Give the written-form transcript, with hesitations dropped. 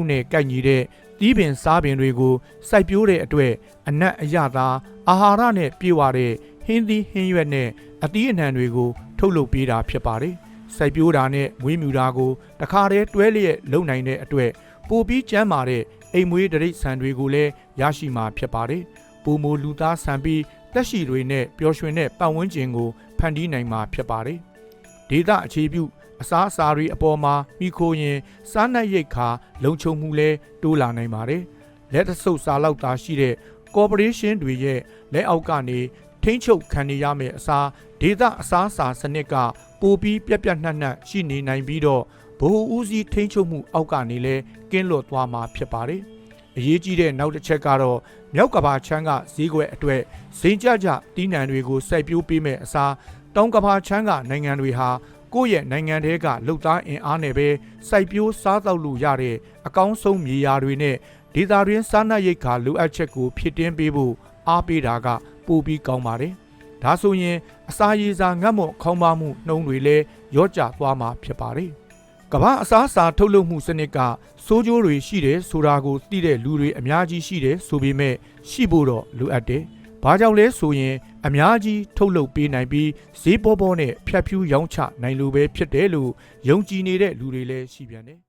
နဲ့ကိုက်ညီတဲ့သီးပင်စားပင်တွေကိုစိုက်ပျိုးတဲ့အတွက်အနက်အရသာအာဟာရနဲ့ပြည့်ဝတဲ့ဟင်းသီးဟင်းရွက်နဲ့အသီးအနှံတွေကိုထုတ်လုပ်ပေးတာဖြစ်ပါတယ်။စိုက်ပျိုးတာနဲ့မွေးမြူတာကိုတခါတည်းတွဲလျက်လုပ်နိုင်တဲ့အတွက်ပိုပြီးကျန်းမာတဲ့အိမ်မွေးတိရစ္ဆာန်တွေကိုလည်းရရှိမှာဖြစ်ပါတယ်။ပိုမိုလူသားဆန်ပြီးသက်ရှိတွေနဲ့ပျော်ရွှင်တဲ့ပတ်ဝန်းကျင်ကိုဖန်တီးနိုင်မှာဖြစ်ပါတယ်။ဒေသအခြေပြုအစားအစာတွေအပေါ်မှာမိခိုရင်စားနပ်ရိက္ခာလုံခြုံမှုလဲတိုးလာနိုင်ပါတယ်။လက်တဆုပ်စာလောက်သာရှိတဲ့ကော်ပိုရေးရှင်းတွေရဲ့လက်အောက်ကနေထိန်းချုပ်ခံနေရမယ့်အစားဒေသအစားအစာစနစ်ကပိုပြီးပြက်နှက်ရှိနေနိုင်ပြီးတော့ဗဟိုဦးစီးထိန်းချုပ်မှုအောက်ကနေလဲကင်းလွတ်သွားမှာဖြစ်ပါတယ်။အရေးကြီးတဲ့နောက်တစ်ချက်ကတော့မြောက်ကဘာချမ်းကဈေးကွက်အတွက်ဈေးကြတီးနှံတွေကိုစိုက်ပျိုးပေးမဲ့အစားတောင်ကဘာချမ်းကနိုင်ငံတွေဟာကိုယ့်ရဲ့နိုင်ငံထဲကလှုပ်သားအင်အားနဲ့ပဲစိုက်ပျိုးစားသောက်လို့ရတဲ့အကောင်းဆုံးမြေယာတွေနဲ့ဒေသတွင်းစားနပ်ရိက္ခာလိုအပ်ချက်ကိုဖြည့်တင်းပေးဖို့အားပေးတာကပိုပြီးကောင်းပါတယ်။ဒါဆိုရင်အစာရေစာငတ်မွတ်ခေါင်းပါမှုနှုံးတွေလည်းရော့ကျသွားမှာဖြစ်ပါတယ်။ကမ္ဘာအစားအစာထုတ်လုပ်မှုစနစ်ကစိုးကျိုးတွေရှိတယ်ဆိုတာကိုသိတဲ့လူတွေအများကြီးရှိတယ်ဆိုပေမဲ့ရှိဖို့တော့လိုအပ်တယ်။ဘာကြောင့်လဲဆိုရင်အများကြီးထုတ်လုပ်ပေးနိုင်ပြီးဈေးပေါပေါနဲ့ဖြတ်ဖြူးရောင်းချနိုင်လို့ပဲဖြစ်တယ်လို့ယုံကြည်နေတဲ့လူတွေလည်းရှိပြန်တယ်